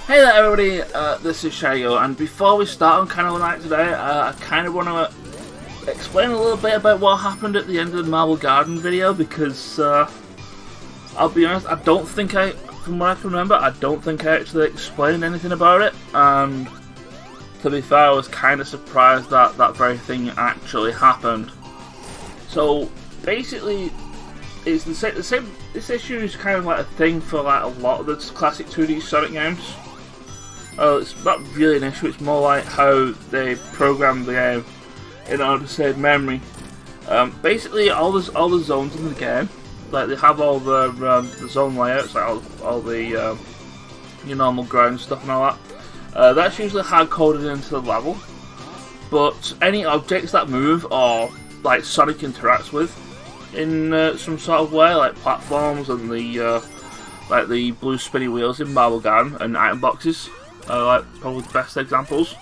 Hey there everybody, this is Shago, and before we start on Carnival Night today, I kind of want to explain a little bit about what happened at the end of the Marble Garden video, because I'll be honest, from what I can remember, I don't think I actually explained anything about it, and to be fair, I was kind of surprised that that very thing actually happened. So basically, it's the same. This issue is kind of like a thing for like a lot of the classic 2D Sonic games. It's not really an issue. It's more like how they program the game in order to save memory. Basically, all the zones in the game, like they have all the zone layouts, like all the your normal ground stuff and all that. That's usually hard coded into the level. But any objects that move or like Sonic interacts with in some sort of way, like platforms and the like the blue spinny wheels in Marble Garden and item boxes, like probably the best examples.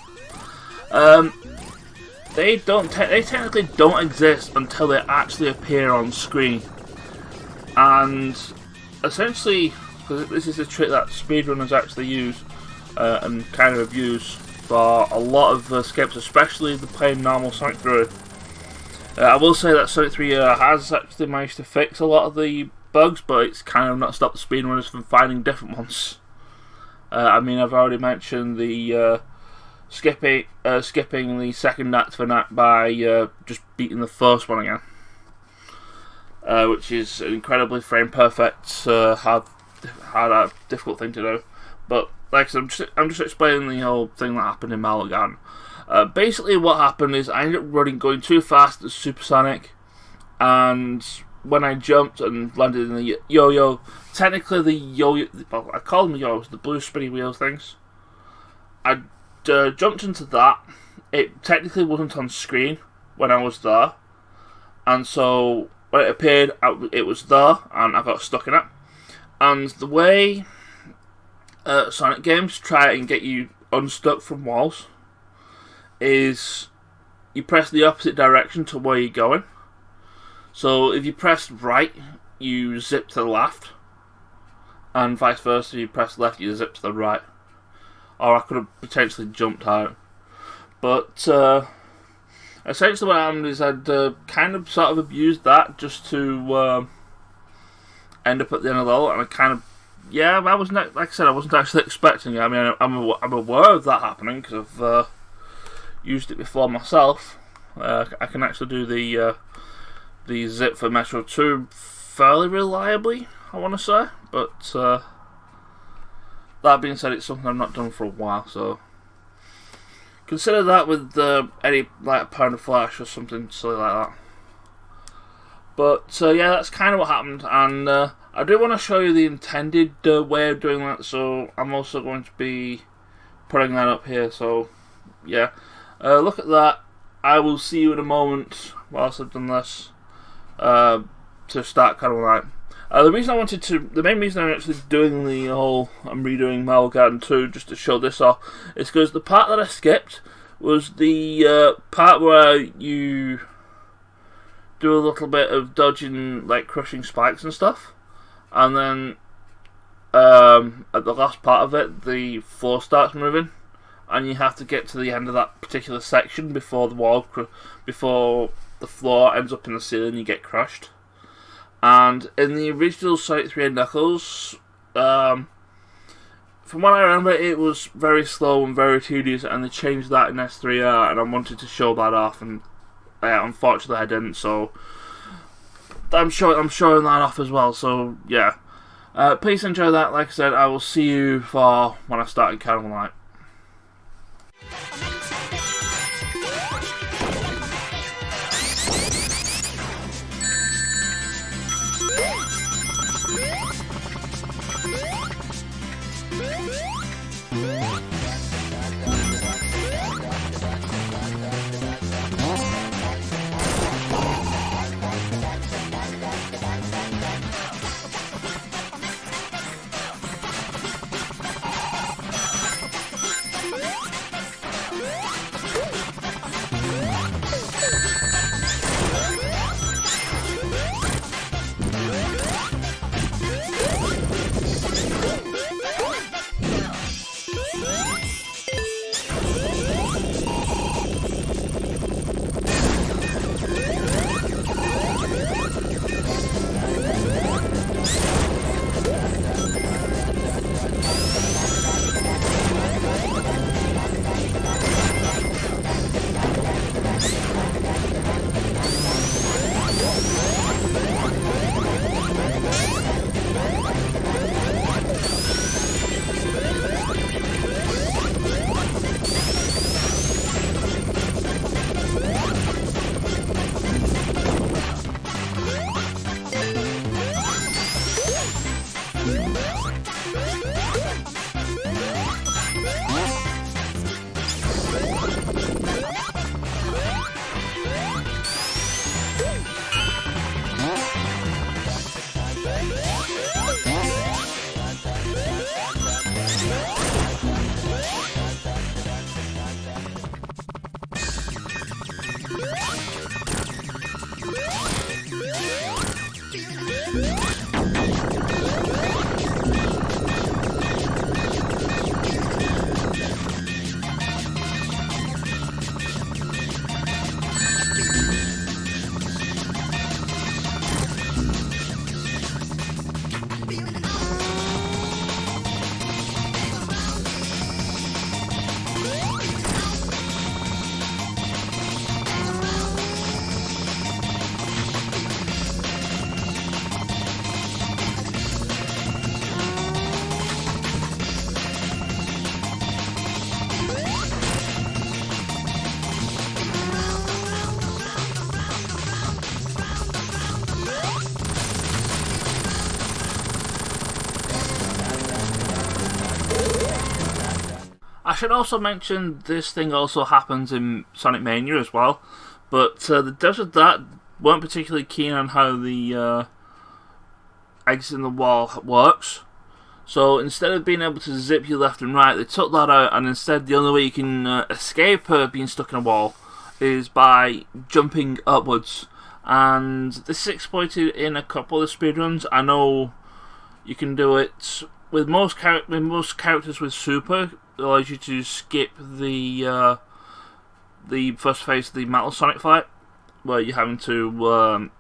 They technically don't exist until they actually appear on screen, and essentially, because this is a trick that speedrunners actually use and kind of abuse for a lot of skips, especially the plain normal Sonic 3. I will say that Sonic 3 has actually managed to fix a lot of the bugs, but it's kind of not stopped the speedrunners from finding different ones. I mean, I've already mentioned the skipping the second act for Knack by just beating the first one again, which is an incredibly frame perfect, hard, difficult thing to do. But like I said, I'm just explaining the whole thing that happened in Marble Garden. Basically, what happened is I ended up going too fast at Supersonic, and when I jumped and landed in the yo-yo, technically the yo-yo, well, I call them yo-yos, the blue spinny wheels things. I jumped into that. It technically wasn't on screen when I was there, and so when it appeared, it was there, and I got stuck in it. And the way Sonic games try and get you unstuck from walls is you press the opposite direction to where you're going. So if you press right, you zip to the left, and vice versa. If you press left, you zip to the right. Or I could have potentially jumped out. But essentially what happened is I'd kind of sort of abused that just to end up at the end of the level, and I kind of, yeah, I wasn't, like I said, I wasn't actually expecting it. I mean, I'm aware of that happening because I've used it before myself. I can actually do the zip for Metro 2 fairly reliably, I want to say, but that being said, it's something I've not done for a while, so consider that with any like pound of flash or something silly like that. But yeah, that's kind of what happened, and I do want to show you the intended way of doing that, so I'm also going to be putting that up here. So yeah, look at that. I will see you in a moment whilst I've done this to start Carnival Night. The main reason I'm actually doing the whole, I'm redoing Marble Garden 2 just to show this off, is because the part that I skipped was the part where you do a little bit of dodging, like crushing spikes and stuff, and then at the last part of it, the floor starts moving, and you have to get to the end of that particular section before before the floor ends up in the ceiling and you get crushed. And in the original Sonic 3 and Knuckles, from what I remember, it was very slow and very tedious, and they changed that in S3R, and I wanted to show that off, and unfortunately I didn't, so I'm showing that off as well, so yeah. Please enjoy that. Like I said, I will see you for when I start in Carnival Night. I should also mention this thing also happens in Sonic Mania as well, but the devs of that weren't particularly keen on how the exit in the wall works. So instead of being able to zip you left and right, they took that out, and instead the only way you can escape being stuck in a wall is by jumping upwards. And this is exploited in a couple of speedruns. I know you can do it with most characters with Super. It allows you to skip the first phase of the Metal Sonic fight, where you're having to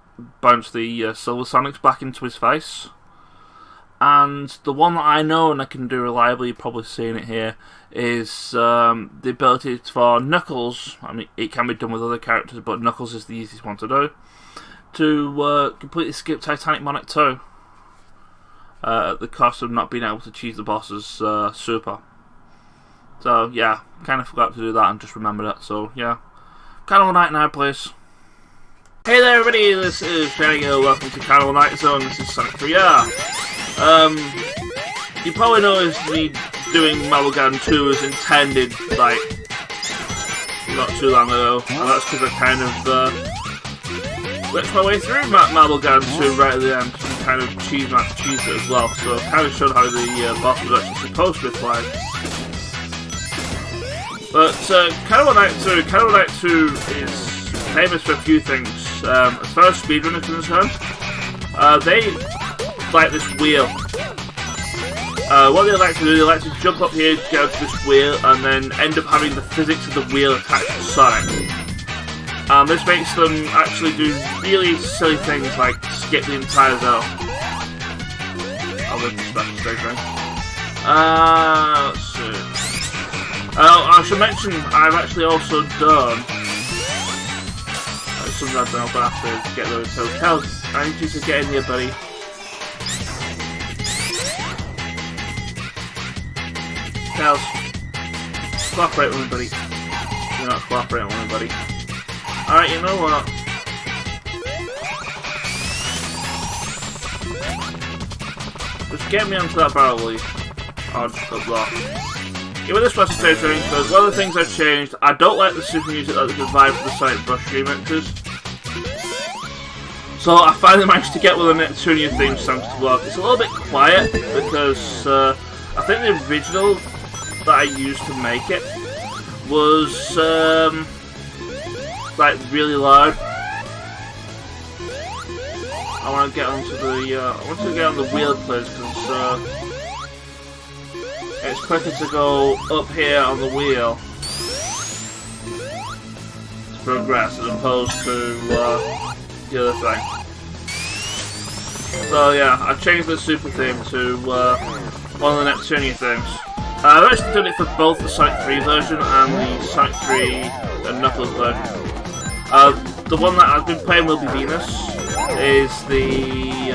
bounce the Silver Sonics back into his face. And the one that I know and I can do reliably, you're probably seeing it here, is the ability for Knuckles. I mean, it can be done with other characters, but Knuckles is the easiest one to do, to completely skip Titanic Monarch 2 at the cost of not being able to achieve the boss's Super. So yeah, kind of forgot to do that and just remembered it. So yeah, Carnival Night now, please. Hey there, everybody. This is Carnival. Welcome to Carnival Night Zone. This is Sonic 3R. You probably noticed me doing Mabugan 2 as intended, like not too long ago, and that's because I kind of glitched my way through Mabugan 2 right at the end, and kind of cheesed it as well. So it kind of showed how the boss was actually supposed to be played. But Carnival Night 2 is famous for a few things. As far as speedrun is concerned, they like this wheel. What they like to do, they like to jump up here, get onto this wheel, and then end up having the physics of the wheel attached to Sonic. This makes them actually do really silly things like skip the entire zone. I'll look at the special stage rank. Let's see. I should mention, I've actually also done something I'm going to have to get those. So, Tails, I need you to get in here, buddy. Tails, cooperate with me, buddy. You're not cooperating with me, buddy. Alright, you know what? Just get me onto that barrel, will you? I'll just go block. Give it this special stage rating because one of the things I've changed, I don't like the super music that they provide for the Sonic Brush remixes. So I finally managed to get one of the two new theme songs to work. It's a little bit quiet because I think the original that I used to make it was like really loud. I want to get onto the I want to get on the wheel, please, because it's quicker to go up here on the wheel to progress as opposed to the other thing. So yeah, I've changed the super theme to one of the Neptunia themes. I've actually done it for both the Sonic 3 version and the Sonic 3 and Knuckles version. The one that I've been playing will be Venus. Is the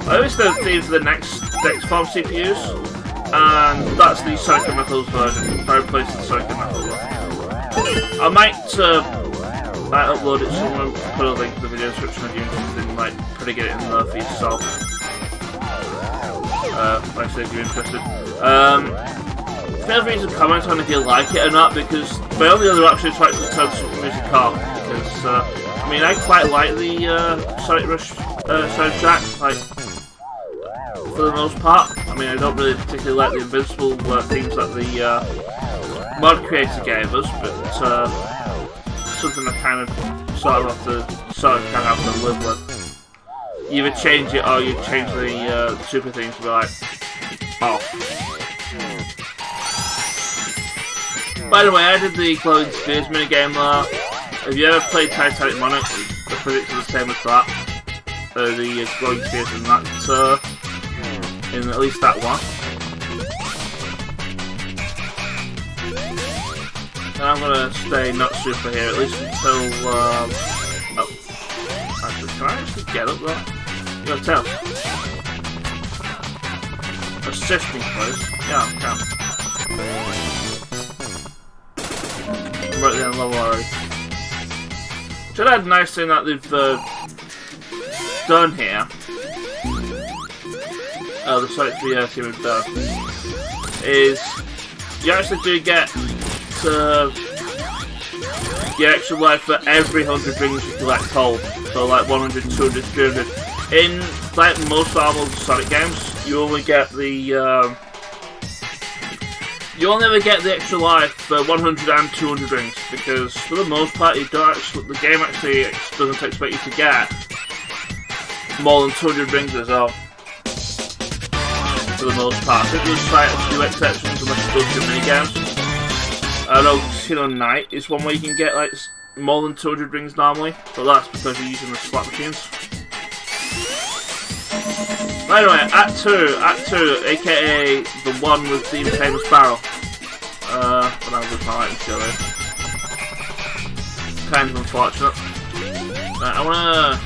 I the theme for the next Farm CPUs, and that's the Sonic and Knuckles version. I replaced the Sonic and Knuckles one. I might upload it somewhere, put a link in the video description if you're interested in like putting it in there for yourself. Like I said, if you're interested. Feel free to comment on if you like it or not, because my only other option is to actually turn some music off, because I mean I quite like the Sonic Rush soundtrack, like for the most part. I mean I don't really particularly like the Invincible themes that the mod creator gave us, but something I kind of sort of have to live with. You either change it or you change the super themes to be like off. By the way, I did the Glowing Spheres minigame there. If you ever played Titanic Monarch, the physics are the same as that. The Glowing Spheres in that, in at least that one. And I'm gonna stay not super here, at least until, oh. Actually, can I actually get up there? You gotta tell. Assist me, please. Yeah, I can. I'm right there in level already. Which I had a nice thing that they've done here. The Sonic 3 team have done. Is you actually do get the extra life for every 100 rings you collect whole. So like 100, 200, 300. In like most normal Sonic games, you only get the you only ever get the extra life for 100 and 200 rings, because for the most part you don't actually, the game actually doesn't expect you to get more than 200 rings as well. For the most part, I think there's like a few exceptions unless you go to minigames. I know Casino Night is one where you can get like more than 200 rings normally, but that's because you're using the slot machines. By the way, Act 2, aka the one with the famous barrel. But I was my lighting show there. Kind of unfortunate. Right, I wanna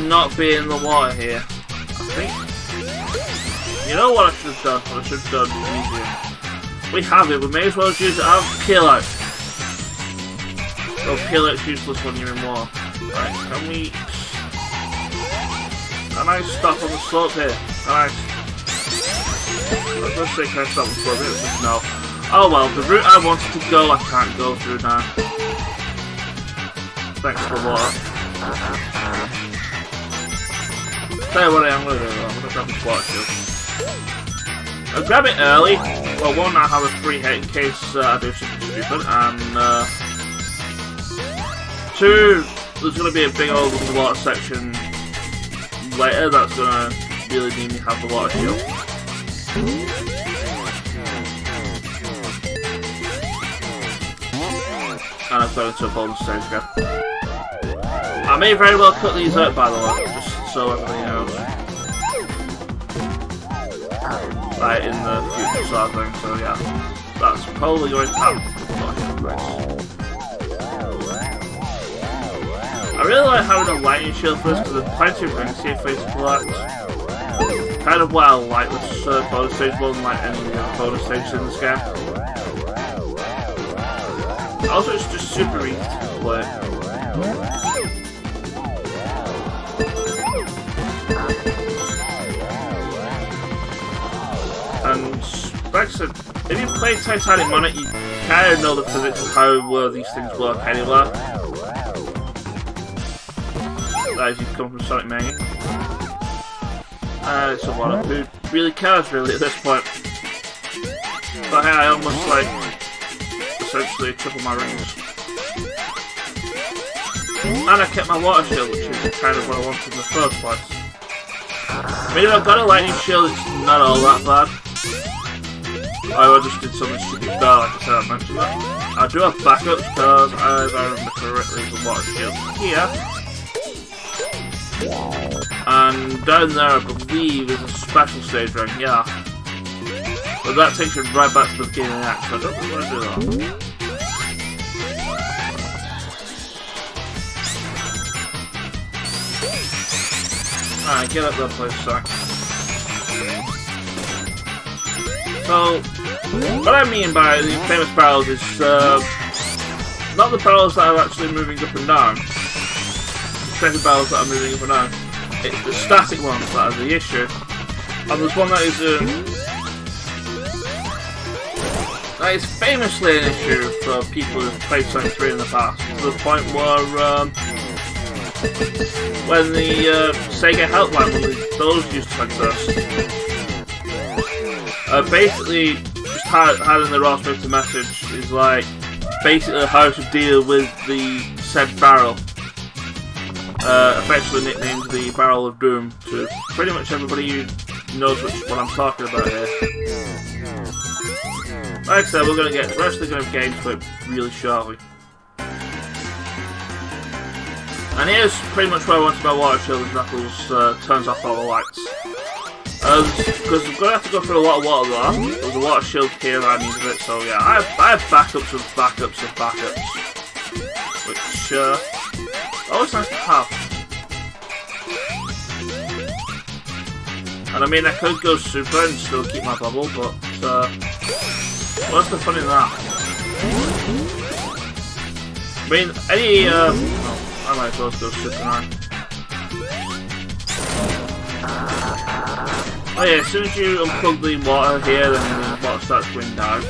not be in the water here, I think. You know what I should have done? What I should have done easier. We have it, we may as well use it. I have Peel Out. Oh, Peel Out's useless when you're in water. Right, can I stop on the slope here? Can I was going to say, can I stop on the slope here? It says no. Oh well, the route I wanted to go, I can't go through now. Thanks for the water. Tell you what I'm going to do, I'm going to grab this water shield. I'll grab it early. Well, one, I have a free hit in case I do something stupid, and two, there's going to be a big old underwater section later that's going to really need me to have the water shield. And I've got into a bonus stage again. I may very well cut these out, by the way, just so everybody knows. Like in the future sort of thing, so yeah. That's probably going to happen. I really like having a lightning shield for this because there's plenty of rings here for you to collect. Kind of what I like this bonus stage more than like any of the other bonus stages in this game. Also, it's just super easy to play. And like I said, if you play Titanic Monarch, you kind of know the physics of how these things work anyway. As you come from Sonic Mania. It's a lot who really cares really at this point. But hey, I almost like essentially triple my rings. And I kept my water shield, which is kind of what I wanted in the first place. I mean, if I've got a lightning shield, it's not all that bad. I just did something stupid there, like I said, I mentioned that. I do have backups because, as I remember correctly, there's a water shield here. And down there, I believe, is a special stage ring, yeah. But that takes you right back to the beginning of the act, so I don't really want to do that. Alright, get up there, please, Sack. So, what I mean by these famous barrels is not the barrels that are actually moving up and down, the treasure barrels that are moving up and down. It's the static ones that are the issue. And there's one that is famously an issue for people who've played Sonic 3 in the past, to the point where when the Sega helpline, when those used to exist, basically just had in the raw scripted message is like basically how to deal with the said barrel. Effectively nicknamed the Barrel of Doom to pretty much everybody who knows what I'm talking about here. Like I said, we're actually going to get into it really shortly. And here's pretty much where I wanted my water shield as Knuckles turns off all the lights. Because we're going to have to go through a lot of water there. There's a water shield here I needed it, so yeah, I have backups of backups of backups. Which, always nice to have. And I mean, I could go super and still keep my bubble, but what's the fun in that? I mean, any I might as well go super now. Oh yeah, as soon as you unplug the water here, then the water starts going down.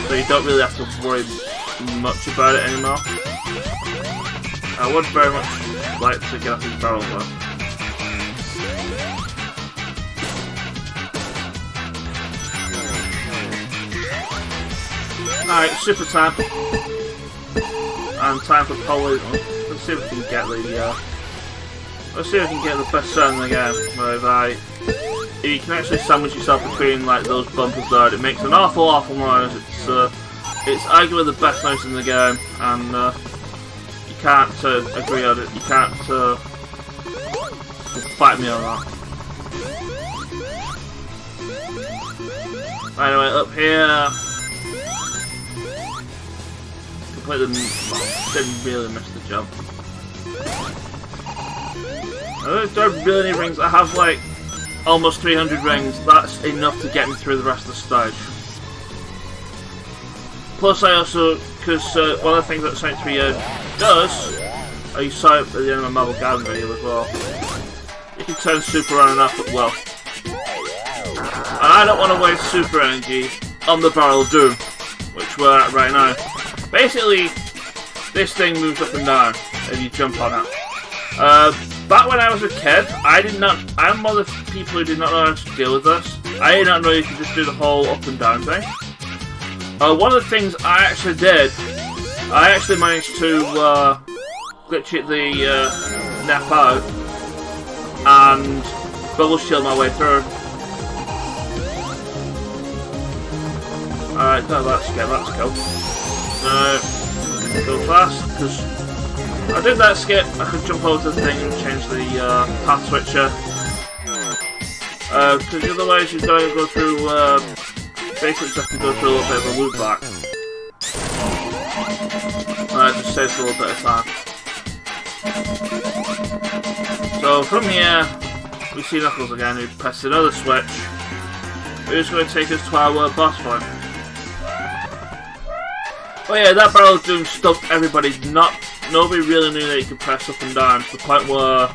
So you don't really have to worry much about it anymore. I would very much like to get off these barrels though. Alright, super time. And time for Polly. Let's see if we can get the let's see if we can get the best sound in the game. Where if you can actually sandwich yourself between like those bumpers there, it makes an awful noise. It's arguably the best noise in the game, and you can't agree on it. You can't fight me on that. Anyway, up here, completely didn't really miss the jump. I don't really need rings. I have like almost 300 rings. That's enough to get me through the rest of the stage. Plus, I also, because one of the things that Sonic 3 does, you saw it at the end of my Marble Garden video as well, you can turn super on and off at will. And I don't want to waste super energy on the Barrel of Doom, which we're at right now. Basically, this thing moves up and down if you jump on it. Back when I was a kid, I'm one of the people who did not know how to deal with this. I did not know you could just do the whole up and down thing. One of the things I actually did, I actually managed to glitch it the nap out and bubble shield my way through. Alright, no, that's cool. Go fast, because I did that skip, I could jump over to the thing and change the path switcher. Because otherwise you're going to go through, basically just have to go through a little bit of a loop back. And that just saves a little bit of time. So from here, we see Knuckles again, who pressed another switch. Who's going to take us to our boss fight. Oh yeah, that Barrel of Doom stumped everybody. Nobody really knew that you could press up and down, to the point where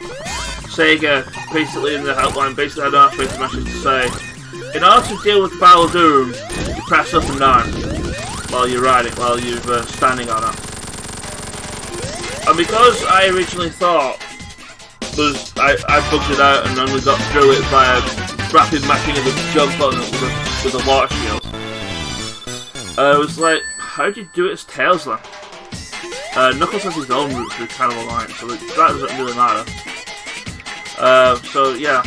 Sega, basically in the helpline, basically had an automated message to say, in order to deal with Barrel of Doom, you press up and down while you're riding, while you're standing on it. And because I originally thought I bugged it out and only got through it by a rapid mashing of the jump button with a water shield, I was like, how do you do it as Tails then? Knuckles has his own route through Carnival, so that doesn't really matter. So yeah,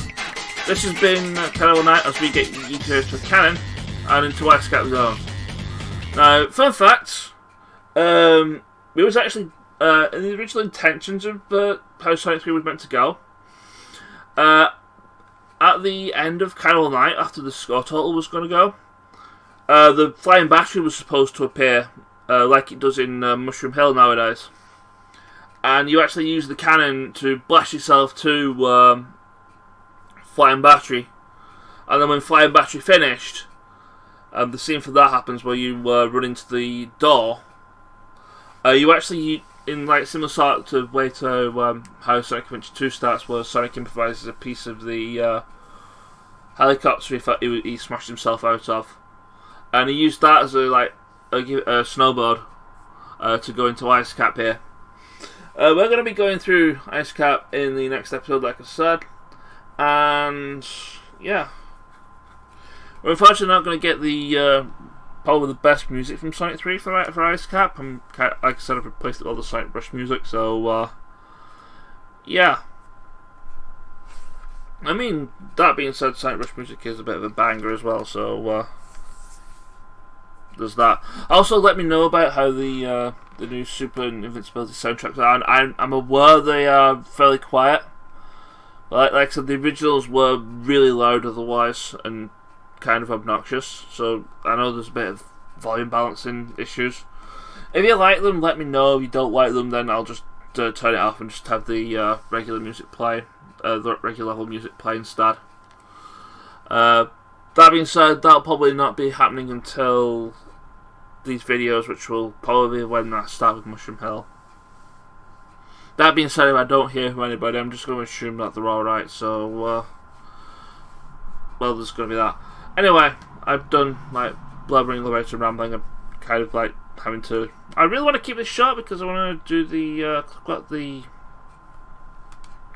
this has been Carnival Night as we get you to Canon and into widescreen zone. Now, fun fact, it was actually in the original intentions of how Sonic 3 was meant to go. At the end of Carnival Night, after the score total was going to go, the flying battery was supposed to appear like it does in Mushroom Hill nowadays. And you actually use the cannon to blast yourself to flying battery. And then when flying battery finished, the scene for that happens where you run into the door. You actually, in like similar sort of way to how Sonic Adventure 2 starts, where Sonic improvises a piece of the helicopter he smashed himself out of, and he used that as a snowboard to go into Ice Cap here. We're going to be going through Ice Cap in the next episode, like I said, and yeah, we're unfortunately not going to get the probably the best music from Sonic 3 for Ice Cap. Like I said, I've replaced it with all the Sonic Brush music, so yeah. I mean, that being said, Sonic Brush music is a bit of a banger as well, so there's that. Also, let me know about how the new Super and Invincibility soundtracks are. I'm aware they are fairly quiet. Like I said, the originals were really loud otherwise and kind of obnoxious, so I know there's a bit of volume balancing issues. If you like them, let me know. If you don't like them, then I'll just turn it off and just have the regular music play, the regular level music play instead. That being said, that'll probably not be happening until these videos, which will probably be when I start with Mushroom Hill. That being said, if I don't hear from anybody, I'm just going to assume that they're alright, so well, there's going to be that. Anyway, I've done like blubbering about and rambling. I'm kind of like having to. I really want to keep this short because I want to do the got the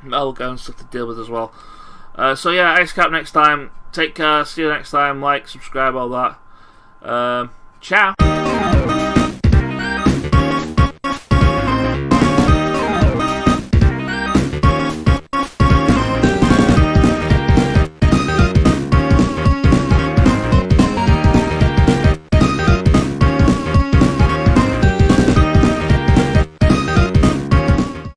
metal gun stuff to deal with as well. So yeah, Ice Cap next time. Take care. See you next time. Like, subscribe, all that. Ciao.